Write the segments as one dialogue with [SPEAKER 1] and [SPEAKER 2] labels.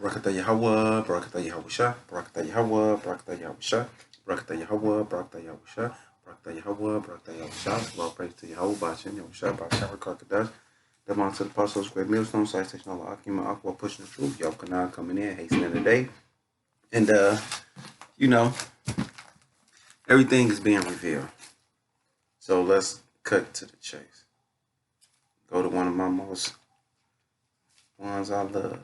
[SPEAKER 1] Barakatah Yahweh, Barakatah Yahweh, Barakatah Yahweh, Barakatah Yahweh, Barakatah Yahweh, Barakatah Yahweh, Barakatah Yahweh, Barakatah Yahweh. Lord, praise to Yahweh, Bashim, Yahweh, Bashim, Kakadash. The Mount of the Apostles, Great Millstone, Side Station, Allah, Akima, Aqua, pushing the truth. Y'all Kanaan coming in, hastening the day. And, you know, everything is being revealed. So let's cut to the chase. Go to one of my most ones I love.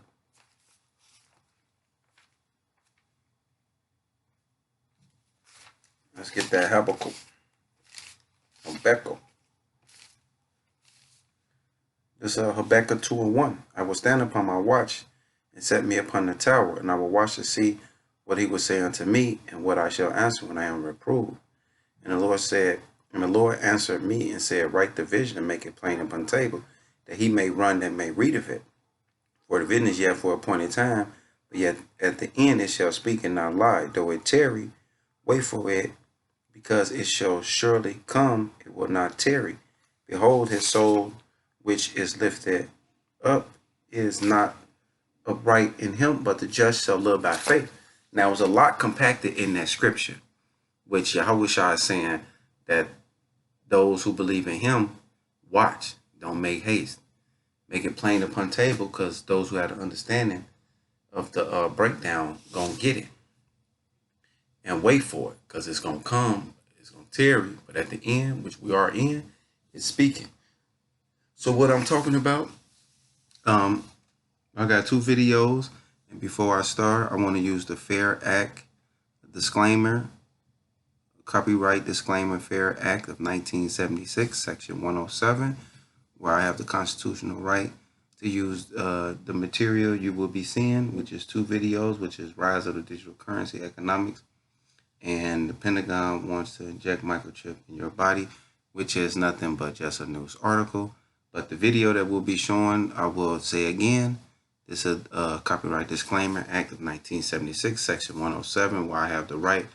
[SPEAKER 1] Let's get that Habakkuk. Habakkuk. This is Habakkuk 2:1. I will stand upon my watch and set me upon the tower, and I will watch to see what he will say unto me, and what I shall answer when I am reproved. And the Lord answered me and said, write the vision and make it plain upon the table, that he may run that may read of it. For the vision is yet for a appointed time, but yet at the end it shall speak and not lie. Though it tarry, wait for it, because it shall surely come, it will not tarry. Behold, his soul which is lifted up is not upright in him, but the just shall live by faith. Now, there's a lot compacted in that scripture, which Yahweh Shah is saying that those who believe in him, watch, don't make haste. Make it plain upon table, because those who have an understanding of the breakdown gonna get it. And wait for it, because it's gonna come, it's gonna tarry, but at the end, which we are in, it's speaking. So what I'm talking about, I got two videos, and before I start, I want to use the Fair Act disclaimer, copyright disclaimer, Fair Act of 1976, Section 107, where I have the constitutional right to use the material you will be seeing, which is two videos, which is Rise of the Digital Currency Economics, and the Pentagon wants to inject microchip in your body, which is nothing but just a news article. But the video that we'll be showing, I will say again, this is a copyright disclaimer, Act of 1976, Section 107, where I have the right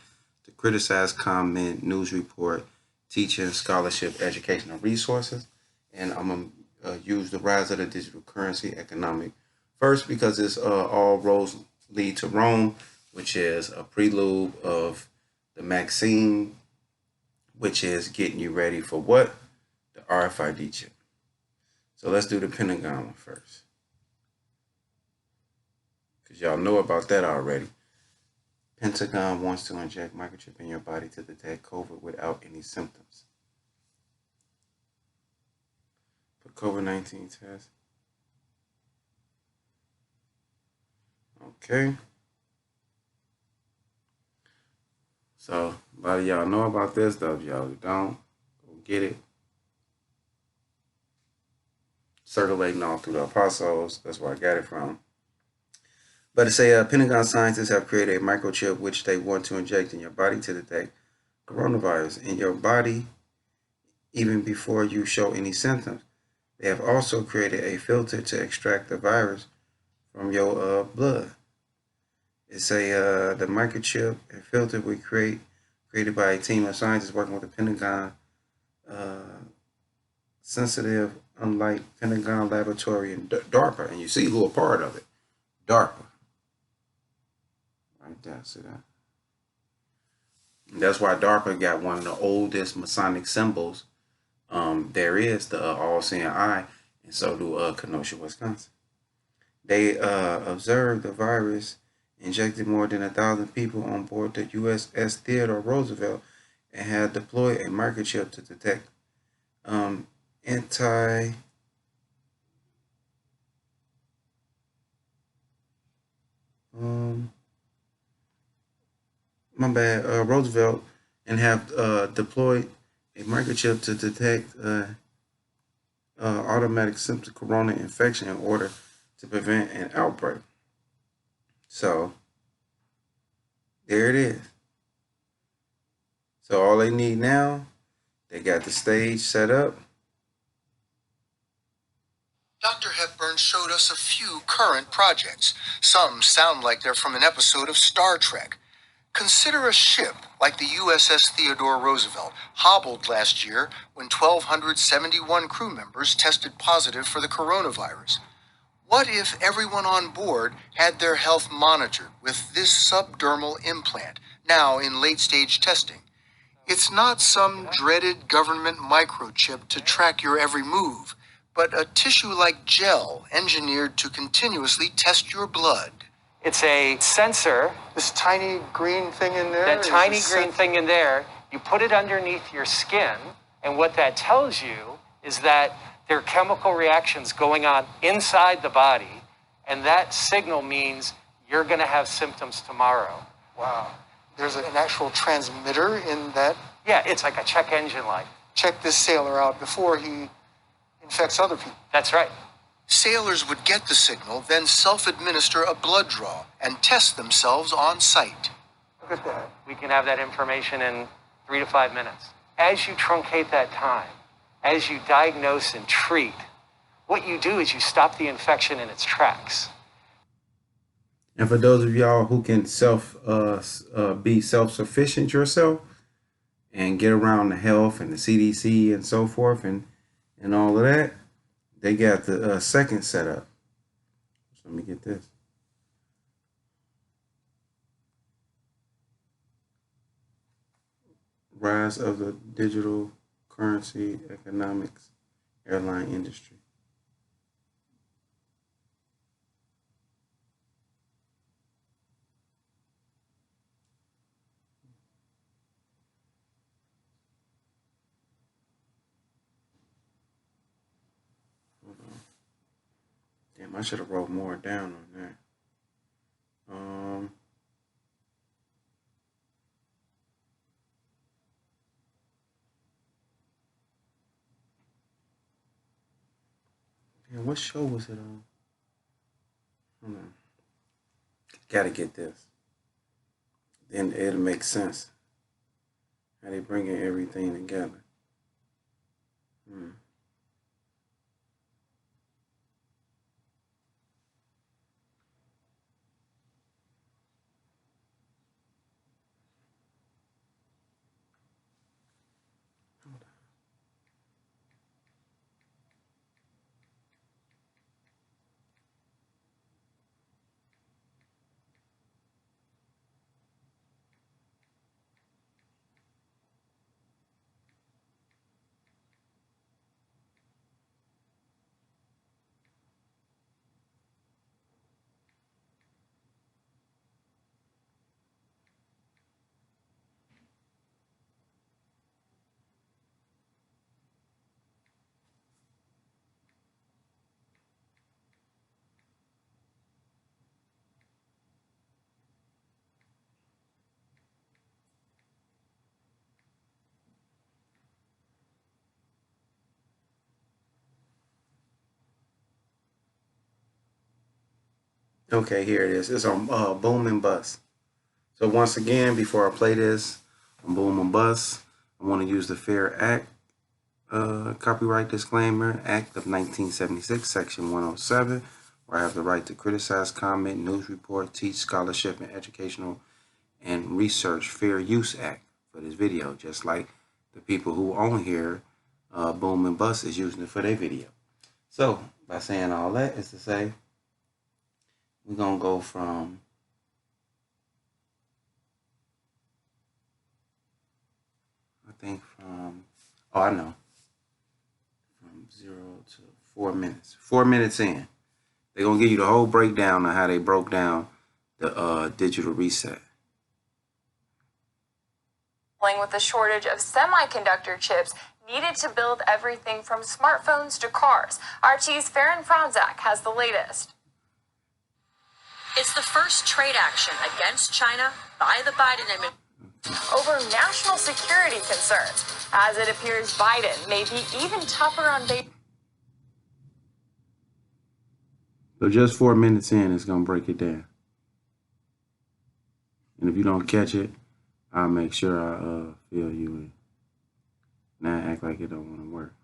[SPEAKER 1] to criticize, comment, news report, teaching, scholarship, educational resources. And I'm going to use the Rise of the Digital Currency Economic first, because it's all roads lead to Rome, which is a prelude of the Maxine, which is getting you ready for what? The RFID chip. So let's do the Pentagon one first, because y'all know about that already. Pentagon wants to inject microchip in your body to detect COVID without any symptoms. For COVID-19 test. Okay. So a lot of y'all know about this stuff. Y'all who don't, go get it. Circulating all through the apostles. That's where I got it from. But it say Pentagon scientists have created a microchip which they want to inject in your body to detect coronavirus in your body even before you show any symptoms. They have also created a filter to extract the virus from your blood. It say the microchip and filter we created by a team of scientists working with the Pentagon sensitive, unlike Pentagon Laboratory and DARPA. And you see who a part of it. DARPA. Right there, see that? And that's why DARPA got one of the oldest Masonic symbols there is, the all-seeing eye, and so do Kenosha, Wisconsin. They observed the virus injected more than 1,000 people on board the USS Theodore Roosevelt and had deployed a microchip to detect Roosevelt, and have deployed a microchip to detect automatic symptom corona infection in order to prevent an outbreak. So there it is. So all they need now, they got the stage set up.
[SPEAKER 2] Dr. Hepburn showed us a few current projects. Some sound like they're from an episode of Star Trek. Consider a ship like the USS Theodore Roosevelt, hobbled last year when 1,271 crew members tested positive for the coronavirus. What if everyone on board had their health monitored with this subdermal implant, now in late-stage testing? It's not some dreaded government microchip to track your every move, but a tissue-like gel engineered to continuously test your blood.
[SPEAKER 3] It's a sensor.
[SPEAKER 2] This tiny green thing in there?
[SPEAKER 3] That tiny green thing in there, you put it underneath your skin, and what that tells you is that there are chemical reactions going on inside the body, and that signal means you're going to have symptoms tomorrow.
[SPEAKER 2] Wow. There's an actual transmitter in that?
[SPEAKER 3] Yeah, it's like a check engine light.
[SPEAKER 2] Check this sailor out before he infects other people.
[SPEAKER 3] That's right.
[SPEAKER 2] Sailors would get the signal, then self-administer a blood draw and test themselves on site.
[SPEAKER 3] Look at that. We can have that information in 3 to 5 minutes. As you truncate that time, as you diagnose and treat, what you do is you stop the infection in its tracks.
[SPEAKER 1] And for those of y'all who can be self-sufficient yourself and get around the health and the CDC and so forth and all of that, they got the second setup. So let me get this. Rise of the digital currency economics airline industry. Damn, I should have wrote more down on that. Damn, what show was it on? Hold on. Gotta get this. Then it'll make sense. How they bringing everything together. Okay, here it is. It's on Boom and Bust. So once again, before I play this on Boom and Bust, I want to use the Fair Act copyright disclaimer, Act of 1976, Section 107, where I have the right to criticize, comment, news report, teach, scholarship, and educational and research Fair Use Act for this video, just like the people who own here, Boom and Bust, is using it for their video. So by saying all that is to say, we're going to go from I know, from 0 to 4 minutes. 4 minutes in, they're going to give you the whole breakdown on how they broke down the digital reset.
[SPEAKER 4] With the shortage of semiconductor chips needed to build everything from smartphones to cars. RT's Farron Franzak has the latest.
[SPEAKER 5] It's the first trade action against China by the Biden administration
[SPEAKER 4] over national security concerns, as it appears Biden may be even tougher on Beijing.
[SPEAKER 1] So just 4 minutes in, it's going to break it down. And if you don't catch it, I'll make sure I fill you in. Not act like it don't want to work.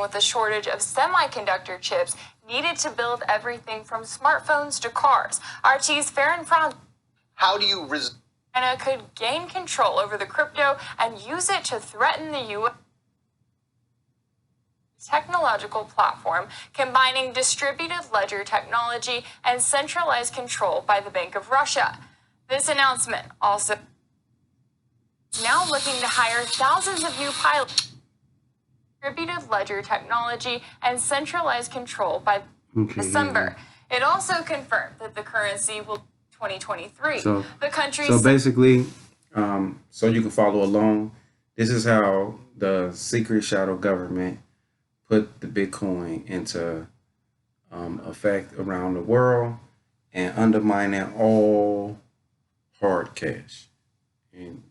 [SPEAKER 4] With the shortage of semiconductor chips needed to build everything from smartphones to cars. RT's Farron Franzak.
[SPEAKER 2] How do you
[SPEAKER 4] China could gain control over the crypto and use it to threaten the U.S. technological platform combining distributed ledger technology and centralized control by the Bank of Russia. This announcement also is now looking to hire thousands of new pilots. Distributed ledger technology and centralized control by December. It also confirmed that the currency will 2023.
[SPEAKER 1] So
[SPEAKER 4] the country.
[SPEAKER 1] So basically, so you can follow along. This is how the secret shadow government put the Bitcoin into effect around the world and undermining all hard cash. And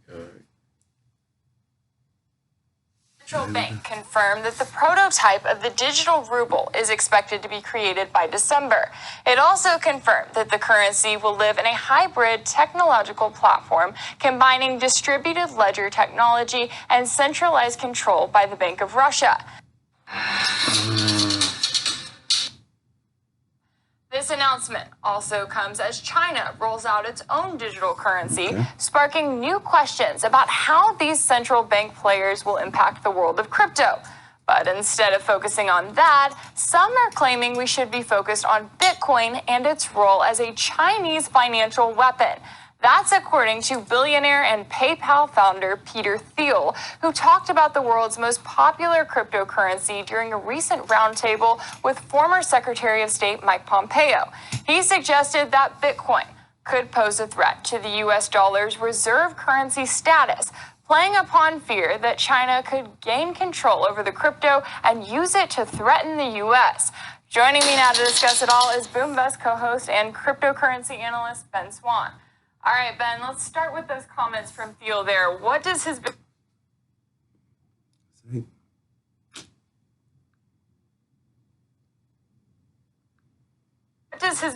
[SPEAKER 4] Central Bank confirmed that the prototype of the digital ruble is expected to be created by December. It also confirmed that the currency will live in a hybrid technological platform combining distributed ledger technology and centralized control by the Bank of Russia. This announcement also comes as China rolls out its own digital currency, sparking new questions about how these central bank players will impact the world of crypto. But instead of focusing on that, some are claiming we should be focused on Bitcoin and its role as a Chinese financial weapon. That's according to billionaire and PayPal founder Peter Thiel, who talked about the world's most popular cryptocurrency during a recent roundtable with former Secretary of State Mike Pompeo. He suggested that Bitcoin could pose a threat to the US dollar's reserve currency status, playing upon fear that China could gain control over the crypto and use it to threaten the US. Joining me now to discuss it all is Boom Bust co-host and cryptocurrency analyst Ben Swan. All right, Ben, let's start with those comments from Thiel there. What does his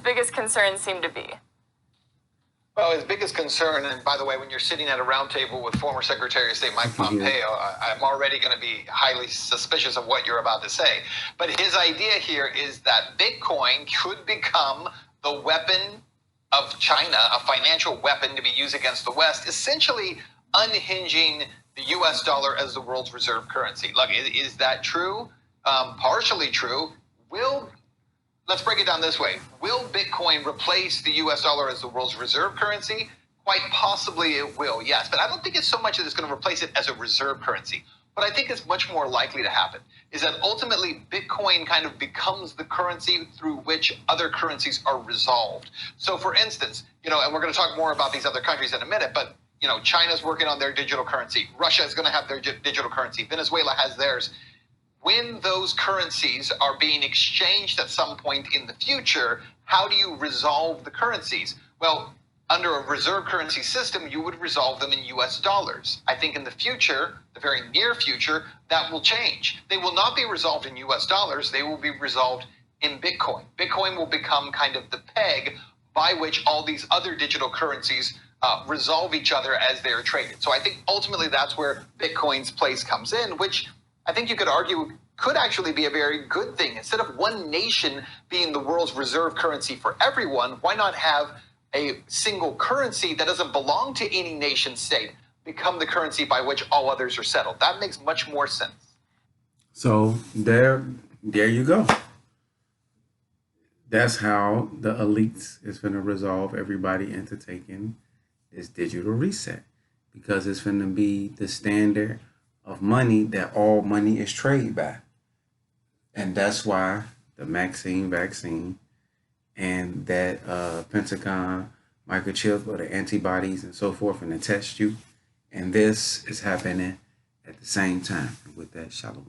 [SPEAKER 4] biggest concern seem to be?
[SPEAKER 6] Well, his biggest concern, and by the way, when you're sitting at a round table with former Secretary of State Mike Pompeo, I'm already going to be highly suspicious of what you're about to say. But his idea here is that Bitcoin could become the weapon of China, a financial weapon to be used against the West, essentially unhinging the US dollar as the world's reserve currency. Look, is that true? Partially true. Let's break it down this way. Will Bitcoin replace the US dollar as the world's reserve currency? Quite possibly it will, yes. But I don't think it's so much that it's going to replace it as a reserve currency. What I think is much more likely to happen is that ultimately Bitcoin kind of becomes the currency through which other currencies are resolved. So for instance, and we're going to talk more about these other countries in a minute, but China's working on their digital currency. Russia is going to have their digital currency. Venezuela has theirs. When those currencies are being exchanged at some point in the future, how do you resolve the currencies? Well, under a reserve currency system, you would resolve them in US dollars. I think in the future, the very near future, that will change. They will not be resolved in US dollars. They will be resolved in Bitcoin. Bitcoin will become kind of the peg by which all these other digital currencies resolve each other as they're traded. So I think ultimately that's where Bitcoin's place comes in, which I think you could argue could actually be a very good thing. Instead of one nation being the world's reserve currency for everyone, why not have a single currency that doesn't belong to any nation state become the currency by which all others are settled? That makes much more sense.
[SPEAKER 1] So there you go. That's how the elites is going to resolve everybody into taking this digital reset, because it's going to be the standard of money that all money is traded by. And that's why the Maxine vaccine and that Pentagon microchip or the antibodies and so forth and the test you. And this is happening at the same time. And with that, shalom.